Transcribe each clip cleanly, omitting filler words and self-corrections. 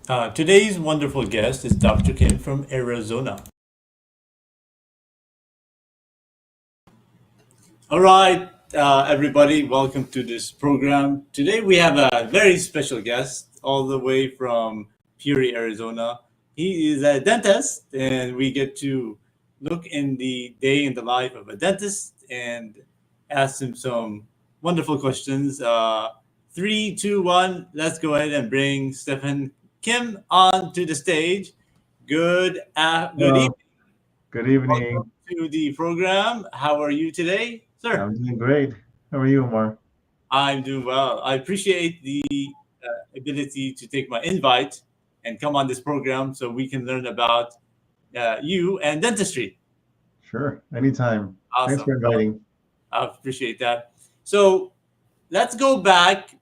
Today's wonderful guest is Dr. Kim from Arizona. All right, everybody, welcome to this program. Today we have a very special guest all the way from Peoria, Arizona. He is a dentist, and we get to look in the day in the life of a dentist and ask him some wonderful questions. Three, two, one, let's go ahead and bring Stephen Kim on to the stage. Good evening. Hello, good evening. Welcome to the program. How are you today, sir? I'm doing great. How are you, Omar? I'm doing well. I appreciate the ability to take my invite and come on this program so we can learn about you and dentistry. Sure, anytime. Thanks Awesome. for inviting. I appreciate that. So let's go back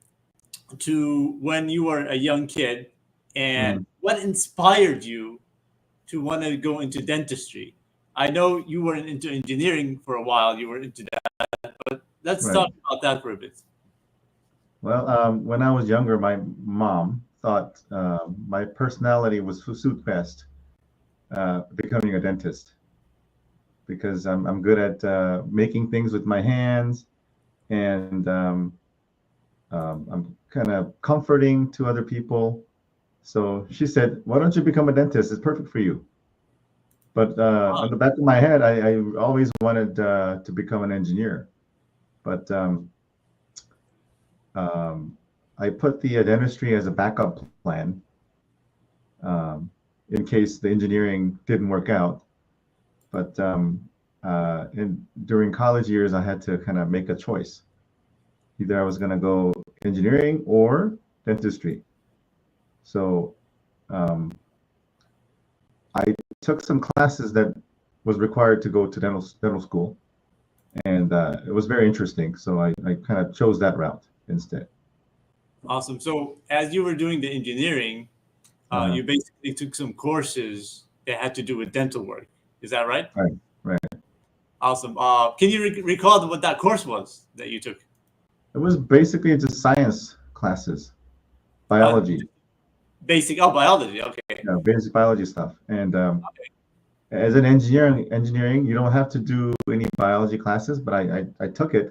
to when you were a young kid and Mm, what inspired you to want to go into dentistry. I know you were into engineering for a while. You were into that, but let's right. talk about that for a bit. Well, when I was younger, my mom thought my personality was suit best becoming a dentist because I'm good at making things with my hands and I'm kind of comforting to other people. So she said, "Why don't you become a dentist? It's perfect for you." But Uh, on the back of my head, I always wanted to become an engineer. But um, I put the dentistry as a backup plan um, in case the engineering didn't work out. But during college years, I had to kind of make a choice. Either I was going to go engineering or dentistry. So um, I took some classes that was required to go to dental school, and it was very interesting. So I kind of chose that route instead. awesome. So as you were doing the engineering, Uh, you basically took some courses that had to do with dental work. Is that right? right, right. Awesome. Can you recall what that course was that you took? It was basically just science classes, Uh, biology, Basic. Oh, biology. Okay. basic biology stuff. And Okay. as an engineering, you don't have to do any biology classes, but I took it,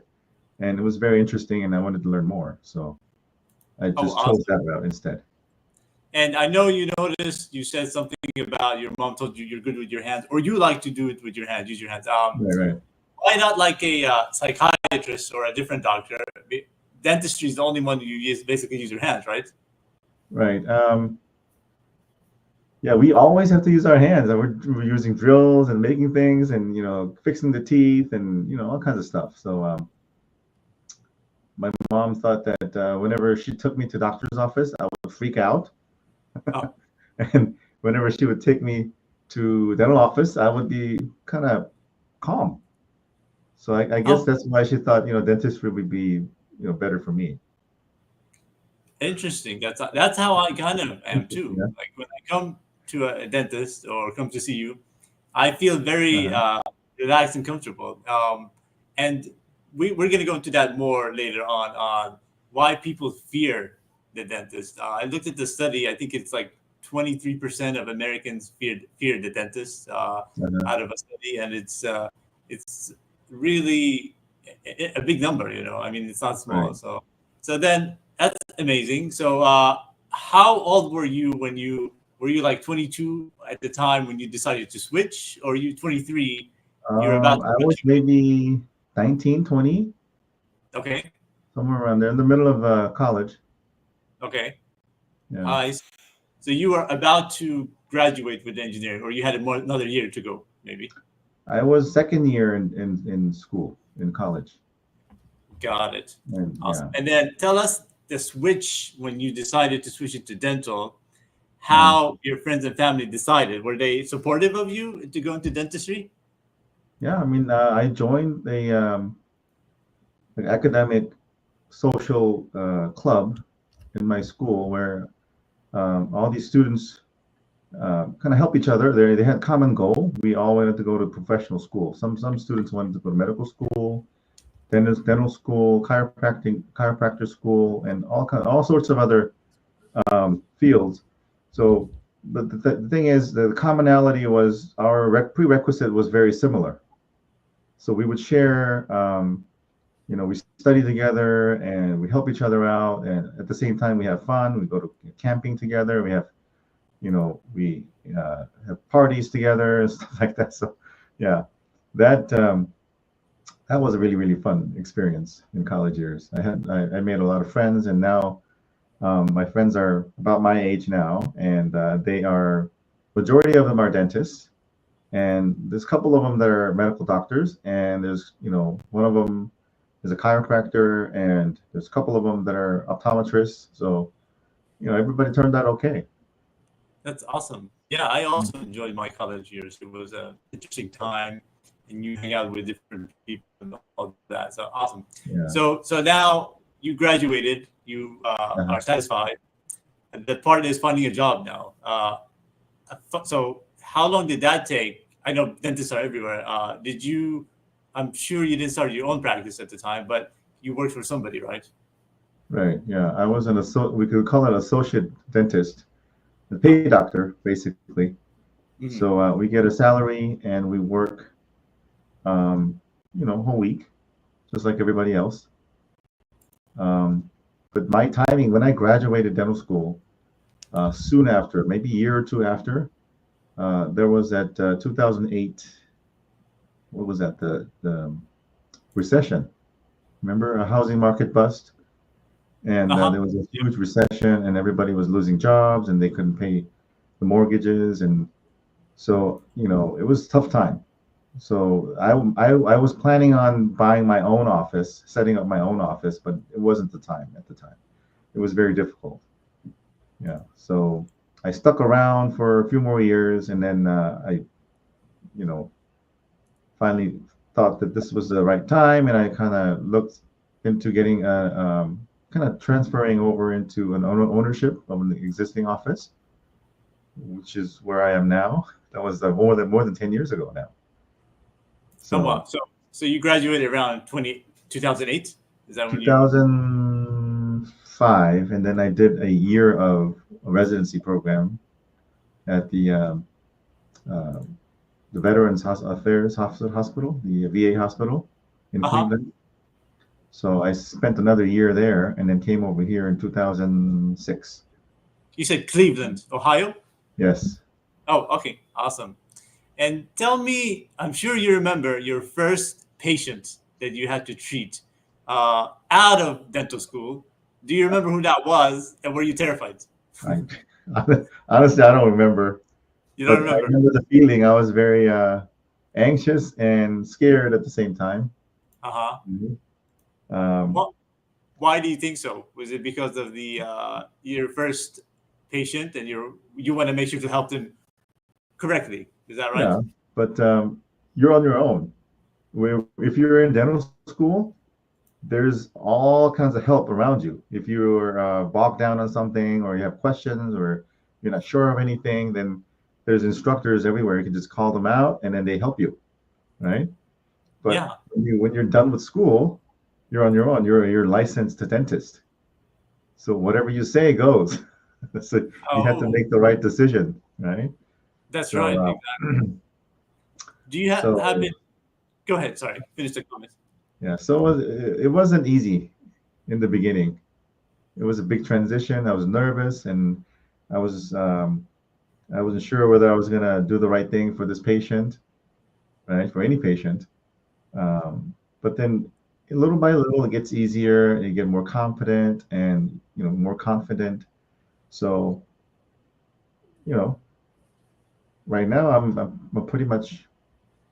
and it was very interesting, and I wanted to learn more. So I Oh, just chose awesome. that route instead. And I know you noticed you said something about your mom told you you're good with your hands, or you like to do it with your hands, use your hands. Right, right, Why not like a psychiatrist or a different doctor? Dentistry is the only one you use, basically use your hands, right? right. Yeah, we always have to use our hands. And we're using drills and making things, and fixing the teeth, and all kinds of stuff. So my mom thought that whenever she took me to doctor's office, I would freak out, Oh, and whenever she would take me to dental office, I would be kind of calm. So I guess oh, that's why she thought dentistry would be better for me. interesting. That's how I kind of am too. Yeah. Like when I come to a dentist or come to see you, I feel very Uh-huh. relaxed and comfortable. And we're going to go into that more later on why people fear the dentist. I looked at the study. I think it's like 23% of Americans fear the dentist Uh-huh. out of a study, and it's really a big number. I mean, it's not small. Right. So then that's amazing. So how old were you when you were you like 22 at the time when you decided to switch, or you 23? You're about to I was switch. maybe 19, 20, Okay, somewhere around there in the middle of college. okay. Yeah. Uh, so you were about to graduate with engineering, or you had another year to go, maybe. I was second year in school, in college. Got it. And Awesome. yeah. And then tell us the switch when you decided to switch into dental. Uh, How your friends and family decided? Were they supportive of you to go into dentistry? yeah, I mean, I joined the an academic social club in my school where all these students kind of help each other. They had common goal. We all wanted to go to professional school. Some students wanted to go to medical school, dental school, chiropractor school, and all sorts of other fields. So, but the thing is, the commonality was our prerequisite was very similar. So we would share, we study together and we help each other out, and at the same time we have fun. We go to camping together. We have parties together and stuff like that. So, yeah, that that was a really really fun experience in college years. I made a lot of friends, and now my friends are about my age now, and they are majority of them are dentists, and there's a couple of them that are medical doctors, and there's one of them is a chiropractor, and there's a couple of them that are optometrists. So everybody turned out okay. That's awesome. Yeah, I also enjoyed my college years. It was an interesting time, and you hang out with different people and all that. So awesome. Yeah. So now you graduated. You Uh-huh. are satisfied. And the part is finding a job now. So how long did that take? I know dentists are everywhere. Did you? I'm sure you didn't start your own practice at the time, but you worked for somebody, right? Right. Yeah. I was we could call it associate dentist, the Uh, pay doctor, basically. mhm. So we get a salary and we work, um, whole week, just like everybody else. But my timing, when I graduated dental school, soon after, maybe a year or two after, there was that 2008, what was that, the recession. Remember a housing market bust? And Uh-huh. there was a Yeah. huge recession, and everybody was losing jobs, and they couldn't pay the mortgages, and so it was a tough time. So I was planning on buying my own office, setting up my own office, but it wasn't the time at the time. It was very difficult. Yeah. So I stuck around for a few more years, and then I, you know, finally thought that this was the right time, and I kind of looked into getting kind of transferring over into an ownership of an existing office, which is where I am now. That was more than 10 years ago now. Oh wow. So So you graduated around 2008. Is that when you? 2005, and then I did a year of a residency program at uh, the Affairs Hospital, the VA hospital in Uh-huh. Cleveland. So I spent another year there, and then came over here in 2006. You said Cleveland, Ohio? Yes, Oh, okay. Awesome. And tell me, I'm sure you remember your first patient that you had to treat out of dental school. Do you remember who that was, and were you terrified? I honestly I don't remember, You don't but I remember? remember the feeling. I was very anxious and scared at the same time. Uh-huh. Mhm. Um, What? Why do you think so? Was it because of the your first patient, and you want to make sure to help them correctly? Is that right? yeah, but you're on your own. If you're in dental school, there's all kinds of help around you. If you're bogged down on something, or you have questions, or you're not sure of anything, then there's instructors everywhere. You can just call them out, and then they help you, right? But Yeah. when you're done with school, you're on your own. You're licensed to dentist, so whatever you say goes. So you have to Oh, make the right decision, right? that's So right. Exactly. Do you have so it? Go ahead. Sorry. Finish the comment. yeah, so it wasn't easy in the beginning. It was a big transition. I was nervous, and I was I wasn't sure whether I was gonna do the right thing for this patient, right? For any patient. But then little by little, it gets easier, and you get more confident, and more confident. So you know, right now I'm pretty much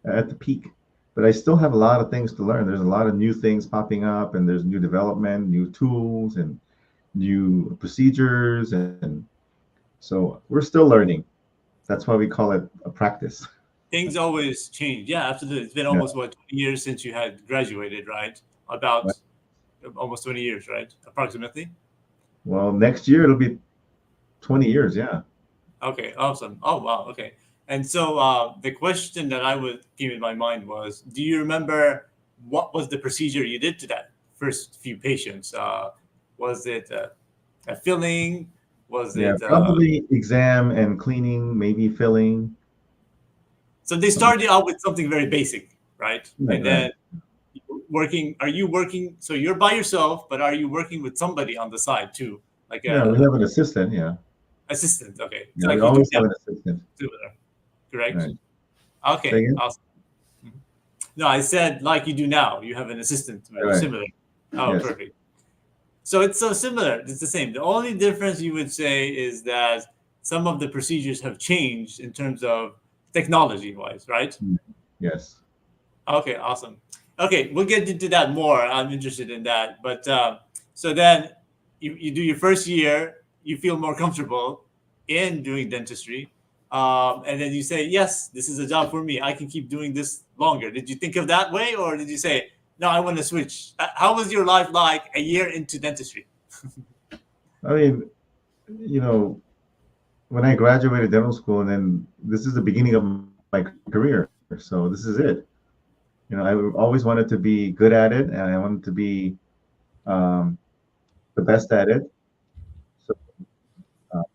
at the peak, but I still have a lot of things to learn. There's a lot of new things popping up, and there's new development, new tools, and new procedures, and so we're still learning. That's why we call it a practice. Things always change. Yeah, absolutely. It's been Yeah. almost 20 years since you had graduated, right? About Right. almost 20 years, right? Approximately. Well, next year it'll be 20 years. Yeah. Okay, awesome. Oh, wow. Okay. And so the question that I would keep in my mind was, do you remember what was the procedure you did to that first few patients? Was it a filling? Was Yeah, it? probably exam and cleaning, maybe filling, So they something. started you out with something very basic, right? Right, And right. then working. Are you working? So you're by yourself, but are you working with somebody on the side too, like Yeah, we a have an assistant. Yeah, assistant? Okay, it's yeah, we like you do always now, have an assistant. similar, correct? Right. Say Okay, again? awesome. Mhm. No, I said like you do now. You have an assistant, Right, which is right. similar. Oh, Yes. perfect. So it's so similar. It's the same. The only difference you would say is that some of the procedures have changed in terms of technology wise, right? Mm. Yes. Okay, awesome. Okay, we'll get into that more. I'm interested in that. But so then you do your first year, you feel more comfortable in doing dentistry. And then you say, yes, this is a job for me. I can keep doing this longer. Did you think of that way? Or did you say, no, I want to switch? How was your life like a year into dentistry? I mean, you know, when I graduated dental school, and then this is the beginning of my career, so this is it. I always wanted to be good at it, and I wanted to be um, the best at it. So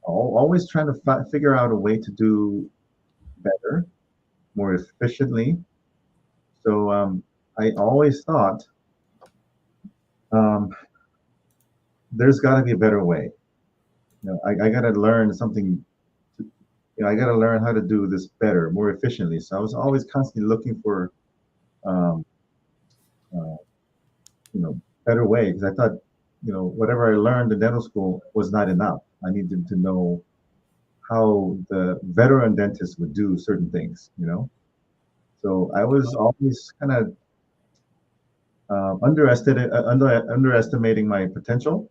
always trying to figure out a way to do better, more efficiently. So I always thought um, there's got to be a better way. I got to learn something. I got to learn how to do this better, more efficiently. So I was always constantly looking for, um, uh, better way because I thought, whatever I learned in dental school was not enough. I needed to know how the veteran dentist would do certain things. So I was always kind of underestimating my potential.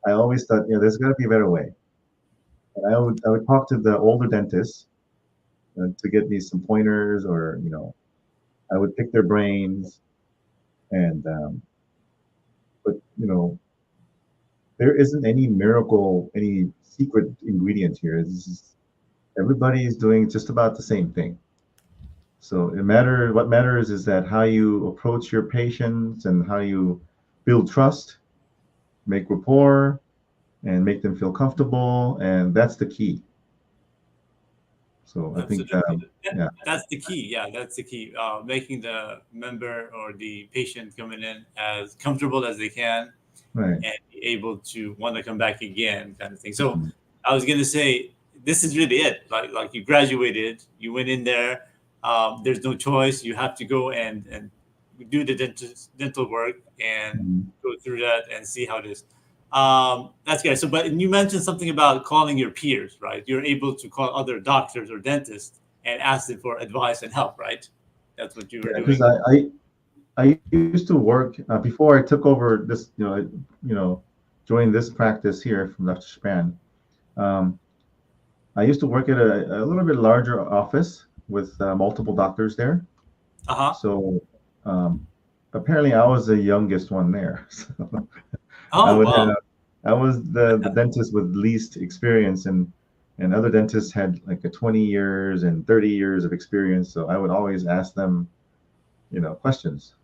I always thought, there's got to be a better way. And I would talk to the older dentists to get me some pointers, or I would pick their brains, and but there isn't any miracle, any secret ingredient here. Everybody's doing just about the same thing. So what matters is that how you approach your patients and how you build trust, make rapport, and make them feel comfortable, and that's the key. So I think, Absolutely. yeah, That's the key. Yeah, that's the key. Making the member or the patient coming in as comfortable as they can right. and be able to want to come back again, kind of thing. So Mhm. I was gonna say this is really it. Like you graduated, you went in there. There's no choice. You have to go and do the dental work and Mhm. go through that and see how it is. That's good. So, but you mentioned something about calling your peers, right? You're able to call other doctors or dentists and ask them for advice and help, right? That's what you were Yeah, because doing. I used to work before I took over this, joined this practice here from Dr. Span. Um, I used to work at a little bit larger office with multiple doctors there. Uh huh. So um, apparently, I was the youngest one there. So I Oh would wow. have, I was the dentist with least experience, and other dentists had like a 20 years and 30 years of experience. So I would always ask them, questions.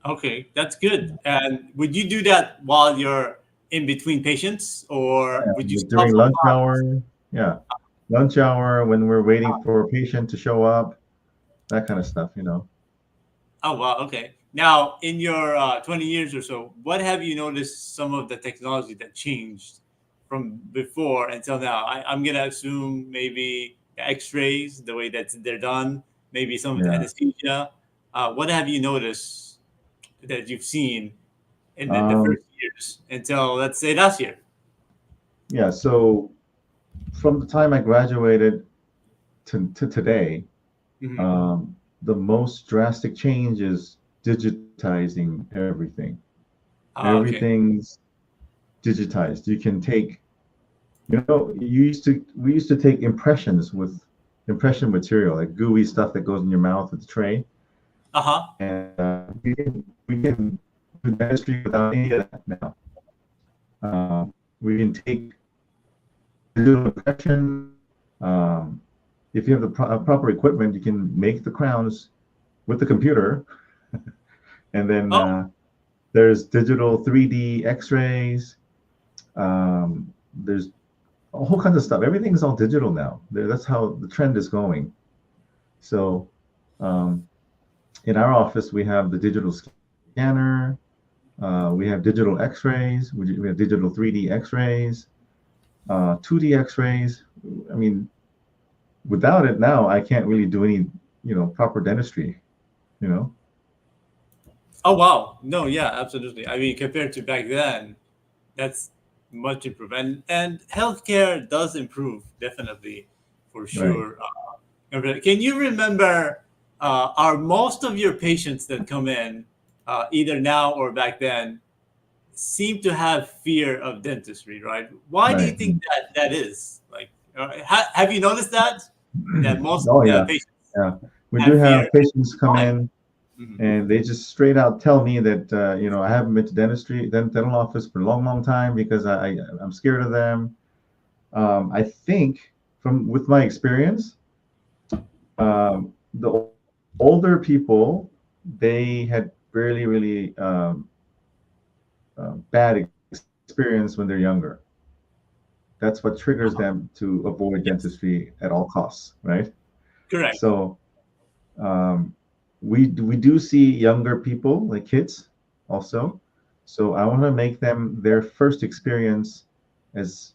Okay, that's good. And would you do that while you're in between patients, or would you stop During lunch sometimes? hour, yeah, lunch hour when we're waiting for a patient to show up, that kind of stuff. Oh wow. Okay. Now, in your 20 years or so, what have you noticed some of the technology that changed from before until now? I'm gonna assume maybe the X-rays, the way that they're done, maybe some of the Yeah. anesthesia. What have you noticed that you've seen in the Um, first years until let's say last year? yeah. So from the time I graduated to today, Hmm. the most drastic change is digitizing everything. Okay. Everything's digitized. You can take, we used to take impressions with impression material, like gooey stuff that goes in your mouth with the tray. Uh huh. And we can do dentistry without any of that now. We can take digital impression. Um, if you have the proper equipment, you can make the crowns with the computer, and then Oh, there's digital 3D X-rays. Um, there's a whole kinds of stuff. Everything's all digital now. That's how the trend is going. So um, in our office, we have the digital scanner. We have digital X-rays. We have digital 3D X-rays, 2D X-rays. I mean, without it now, I can't really do any, proper dentistry. You know. Oh wow, no, yeah, absolutely. I mean, compared to back then, that's much improved, and healthcare does improve definitely, for Right. sure. Can you remember, are most of your patients that come in, either now or back then, seem to have fear of dentistry, right? Why do you Right. think that that is? Like, have you noticed that most Oh yeah. patients Yeah. We do have fear? have patients come Why? in Mhm. and they just straight out tell me that I haven't been to dental office for a long, long time because I'm scared of them. I think from with my experience, the older people they had really, really bad experience when they're younger. That's what triggers them to avoid Yes, dentistry at all costs, right? correct. So um, we do see younger people like kids Mhm. also. So I want to make them their first experience as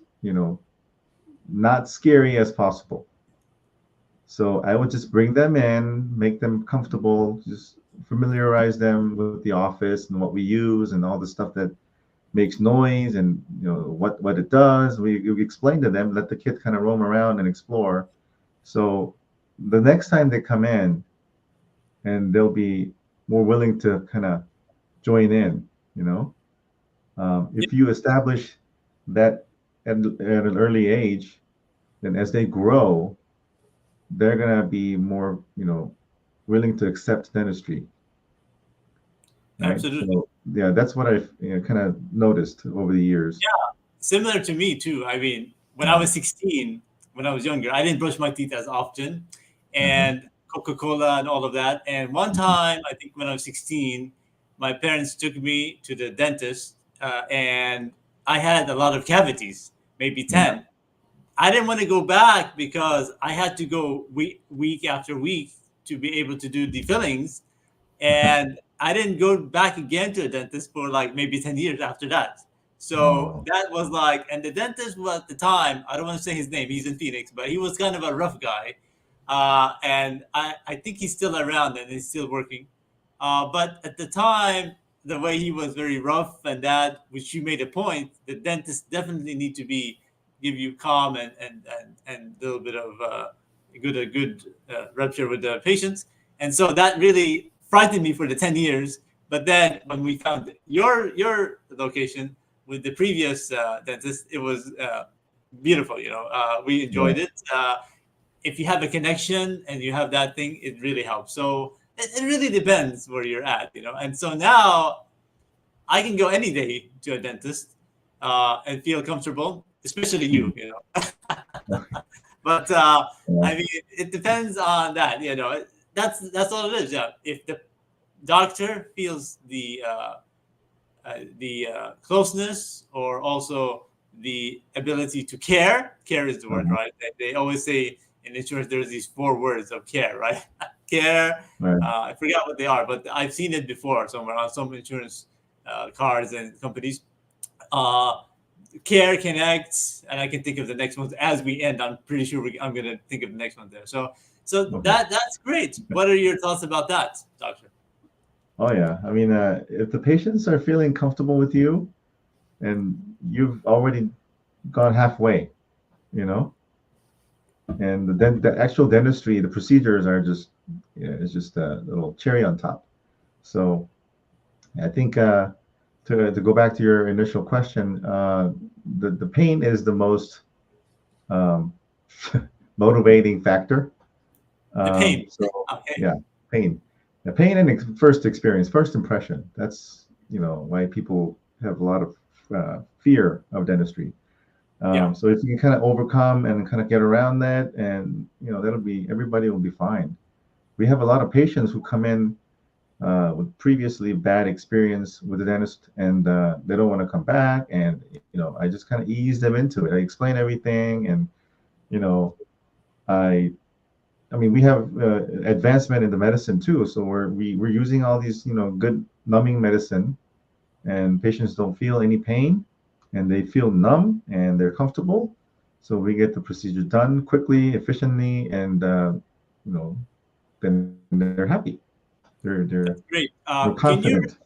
not scary as possible. So I would just bring them in, make them comfortable, just familiarize them with the office and what we use and all the stuff that makes noise and what it does. We explain to them, let the kid kind of roam around and explore. So the next time they come in, and they'll be more willing to kind of join in. You know, Yeah, if you establish that at an early age, then as they grow, they're gonna be more, willing to accept dentistry, right? absolutely. So yeah, that's what I've kind of noticed over the years. Similar to me too. I mean, when I Yeah. was 16, when I was younger, I didn't brush my teeth as often, Uh-huh. and Coca-Cola and all of that. And one Mhm. time, I think when I was 16, my parents took me to the dentist, and I had a lot of cavities, maybe Yeah. 10. I didn't want to go back because I had to go week after week to be able to do the fillings, and I didn't go back again to a dentist for like maybe 10 years after that. So Oh. that was like, and the dentist was at the time, I don't want to say his name, he's in Phoenix, but he was kind of a rough guy. And I think he's still around and he's still working. But at the time, the way he was very rough and that, which you made a point, the dentist definitely need to be, give you calm and a little bit of a good rupture with the patients. And so that really frightened me for the 10 years. But then when we found your location with the previous dentist, it was beautiful. We Yeah. enjoyed it. If you have a connection and you have that thing, it really helps. So it really depends where you're at. And so now I can go any day to a dentist and feel comfortable, especially you. Mhm. But Yeah. I mean, it depends on that. That's all it is. Yeah, if the doctor feels the closeness or also the ability to care. Care is the word, Uh-huh. right? They always say in insurance there's these four words of care, right? Care. Right. I forgot what they are, but I've seen it before somewhere on some insurance cards and companies. Uh, Care, connect, and I can think of the next one as we end. I'm pretty sure I'm going to think of the next one there. So Okay. that's great. What are your thoughts about that, doctor? Oh yeah. I mean, if the patients are feeling comfortable with you, and you've already gone halfway, you know, and the actual dentistry, the procedures are just, it's just a little cherry on top. So I think to go back to your initial question, the pain is the most um, motivating factor. The pain. So Okay. yeah, pain, the pain and first experience, first impression. That's why people have a lot of fear of dentistry. Yeah. So if you can kind of overcome and kind of get around that, and that'll be everybody will be fine. We have a lot of patients who come in with previously bad experience with the dentist, and they don't want to come back, and I just kind of ease them into it. I explain everything, and you know, I I mean, we have advancement in the medicine too. So we're using all these, good numbing medicine, and patients don't feel any pain, and they feel numb and they're comfortable. So we get the procedure done quickly, efficiently, and you know, then they're happy. They're That's great. they're Can you? confident.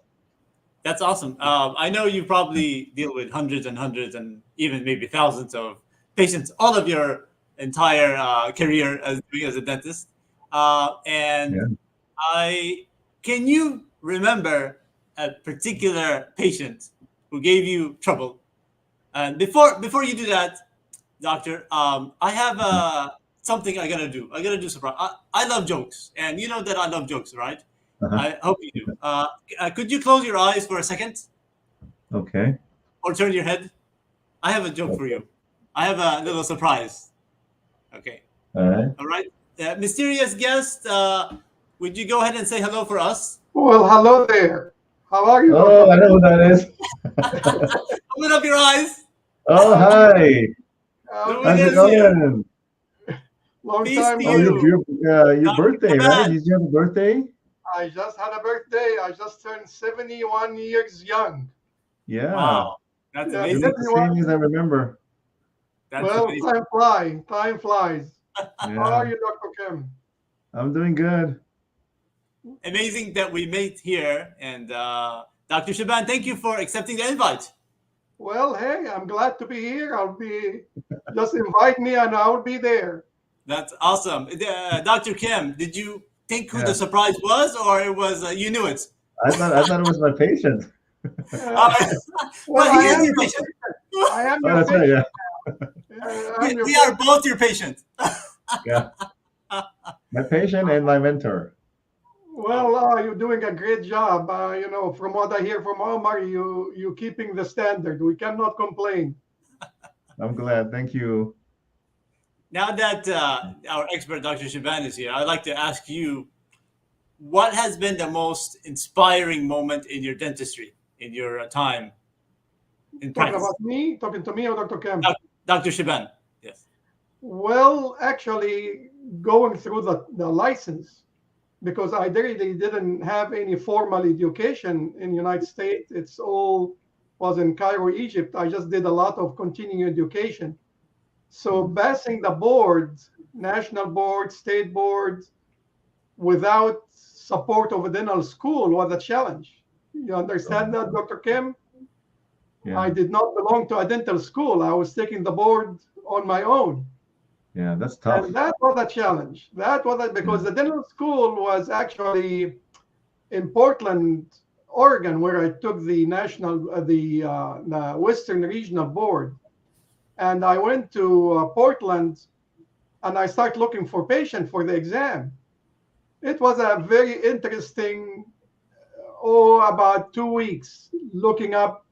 That's awesome. I know you probably deal with hundreds and hundreds and even maybe thousands of patients all of your entire career as doing as a dentist. And Yeah. I can you remember a particular patient who gave you trouble? And before you do that, doctor, I have something I gotta do. I gotta do surprise. I love jokes, and you know that I love jokes, right? Uh-huh. I hope you do. Could you close your eyes for a second Okay. or turn your head? I have a joke for Okay. you. I have a little surprise. Okay. All right. All right. Mysterious guest, would you go ahead and say hello for us? Well, hello there. How are you, Dr. Oh, I know Kim? who that is. Open up your eyes. Oh, Um, hi. Who um, it How's it is here? going? long Peace time to Oh, no you, see. your Dr. birthday, right? Shaban. Did you have a birthday? I just had a birthday. I just turned 71 years young. Yeah. Wow. That's Yeah, You look amazing. the same 71. as I remember. That's Well, amazing. time flies. Time flies. How Yeah. are you, Dr. Kim? I'm doing good. Amazing that we met here. And Dr. Shaban, thank you for accepting the invite. Well, hey, I'm glad to be here. Just invite me and I'll be there. That's awesome. Dr. Kim, did you think who the Yeah. surprise was, or it was you knew it? I thought it was my patient. Uh, Uh, well, well, he I is am your your patient. patient. I am Oh, your that's right. patient. Yeah. I'm your We are patient. both your patient. Yeah. My patient and my mentor. Oh, Well, you're doing a great job. From what I hear from Omar, you keeping the standard. We cannot complain. I'm glad. Thank you. now that our expert Dr. Shaban is here, I'd like to ask you what has been the most inspiring moment in your dentistry, in your time in Talking practice? about me, talking to me or Dr. Kim? Dr. Shaban, yes. Well, actually, going through the license because I really didn't have any formal education in the United States. It's all was in Cairo, Egypt. I just did a lot of continuing education. So Mhm. passing the boards, national boards, state boards, without support of a dental school was a challenge. You understand that, Dr. Kim? I Yeah. did not belong to a dental school. I was taking the board on my own. Yeah. That's And tough. that was a challenge. Because Yeah. the dental school was actually in Portland, Oregon, where I took the the Western Regional Board. And I went to Portland and I started looking for patients for the exam. It was a very interesting, about 2 weeks looking up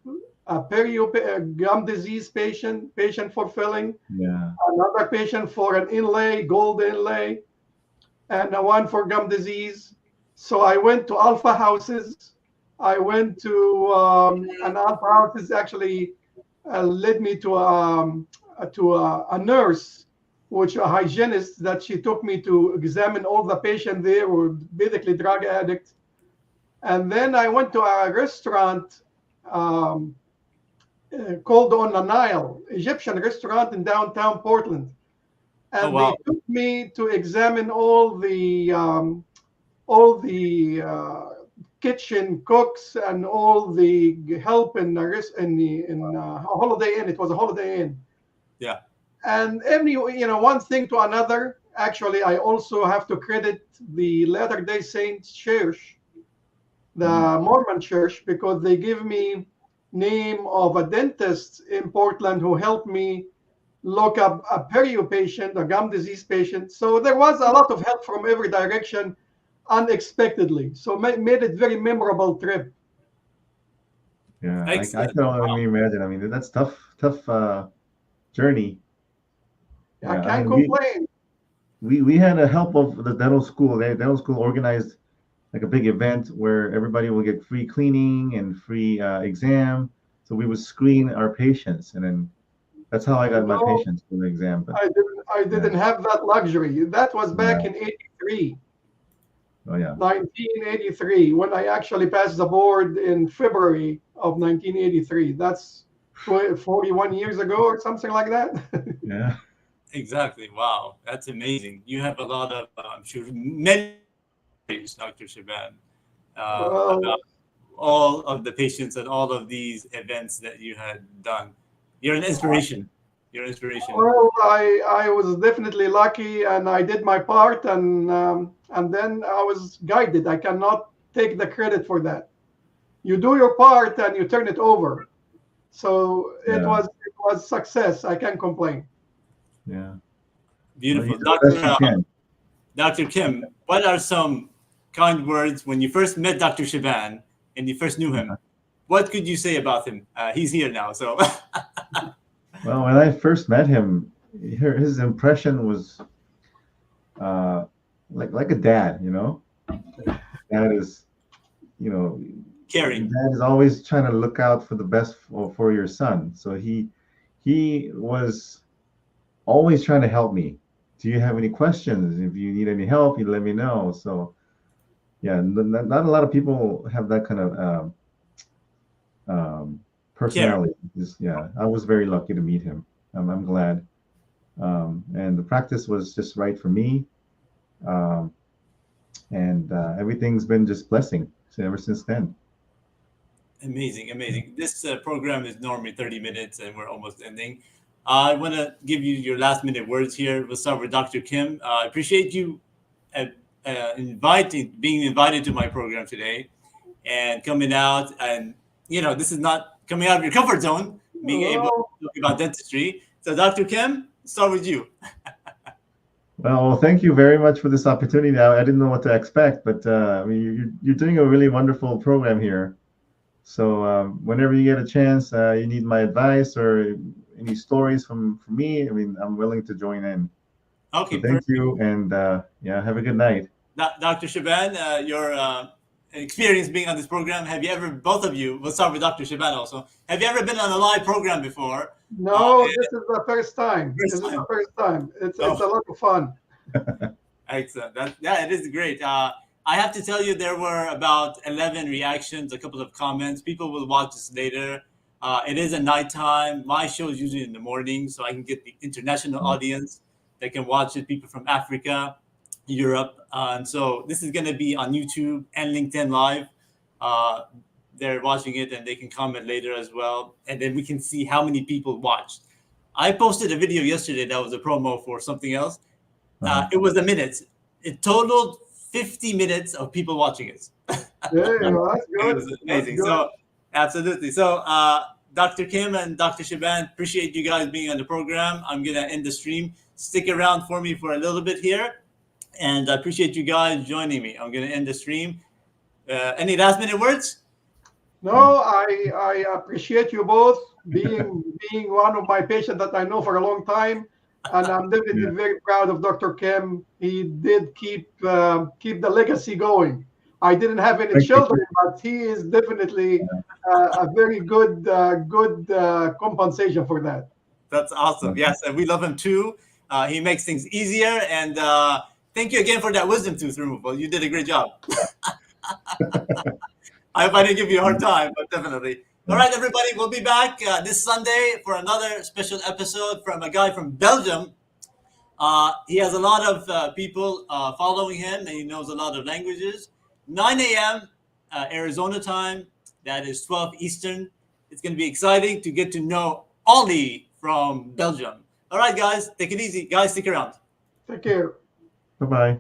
a gum disease patient for filling, Yeah. another patient for an inlay, gold inlay, and one for gum disease. So I went to alpha houses. I went to an alpha houses actually led me to a nurse, which a hygienist that she took me to examine all the patients there were basically drug addicts. And then I went to a restaurant um, called On the Nile, Egyptian restaurant in downtown Portland. Oh, And wow. they took me to examine all the kitchen cooks and all the help in the Holiday Inn. It was a Holiday Inn, Yeah. and one thing to another. Actually, I also have to credit the Latter Day Saints Church, Mm. the Mormon Church, because they give me name of a dentist in Portland who helped me look up a perio patient, a gum disease patient. So there was a lot of help from every direction unexpectedly. So made it very memorable trip. Yeah. I Excellent. can only imagine. I mean, that's tough journey. I Yeah. I can't mean, complain. we had a help of the dental school. The dental school organized like a big event where everybody will get free cleaning and free exam. So we would screen our patients, and then that's how I got my No, patients for the exam. But I yeah, didn't have that luxury. That was back yeah, in 83, oh yeah, 1983, when I actually passed the board in February of 1983. That's 41 years ago or something like that. yeah, Exactly. Wow, that's amazing. You have a lot of, I'm sure, many stories, Dr. Shaban, about Well, all of the patients and all of these events that you had done. You're an inspiration. You're an inspiration. well, I was definitely lucky, and I did my part, and then I was guided. I cannot take the credit for that. You do your part and you turn it over. So yeah, it was success. I can't complain. yeah. Well, you Beautiful. do the best you can. Dr. Kim, what are some kind words when you first met Dr. Shaban and you first knew him? What could you say about him? He's here now, so Well, when I first met him, his impression was uh, like a dad. Dad is, you know, caring. dad is always trying to look out for the best for your son. So he was always trying to help me. Do you have any questions? If you need any help, you let me know. So yeah, not a lot of people have that kind of Caring. personality. Yeah, I was very lucky to meet him. I'm glad. And the practice was just right for me. Um, and everything's been just blessing ever since then. Amazing, amazing. This program is normally 30 minutes and we're almost ending. I want to give you your last minute words here. We'll start with Dr. Kim. I appreciate you uh, being invited to my program today and coming out. And, this is not coming out of your comfort zone, being able Well, to talk about dentistry. So, Dr. Kim, start with you. Well, thank you very much for this opportunity. I didn't know what to expect, but I mean, you're doing a really wonderful program here. So whenever you get a chance, you need my advice or any stories from me, I mean, I'm willing to join in. So Okay, thank perfect. you, and yeah, have a good night. Dr. Shaban, your experience being on this program, have you ever, both of you, we'll start with Dr. Shaban also, have you ever been on a live program before? no, this is the first time. First This is the time. first time. It's Oh, a lot of fun. excellent. Yeah, it is great. I have to tell you, there were about 11 reactions, a couple of comments. People will watch this later. It is a nighttime. My show is usually in the morning, so I can get the international audience that can watch it, people from Africa, Europe. And so this is going to be on YouTube and LinkedIn Live. Uh, they're watching it and they can comment later as well. And then we can see how many people watched. I posted a video yesterday that was a promo for something else. Uh-huh. It was a minute. It totaled 50 minutes of people watching it. Yeah, Nice. that's It good. was That's amazing. good. So, absolutely. So, Dr. Kim and Dr. Shaban, appreciate you guys being on the program. I'm going to end the stream. Stick around for me for a little bit here. And I appreciate you guys joining me. I'm going to end the stream. Any last minute words? No, I appreciate you both being one of my patients that I know for a long time, and I'm definitely Yeah, very proud of Dr. Kim. He did keep the legacy going. I didn't have any thank you. children, but he is definitely a very good compensation for that. That's awesome. Okay. Yes, and we love him too. He makes things easier. And thank you again for that wisdom tooth removal. You did a great job. I hope I didn't give you a hard time, but definitely. All Yeah. right, everybody, we'll be back this Sunday for another special episode from a guy from Belgium. He has a lot of people following him, and he knows a lot of languages. 9 a.m. Arizona time. That is 12 Eastern. It's going to be exciting to get to know Ollie from Belgium. All right, guys, take it easy. Guys, stick around. Take care. Bye-bye.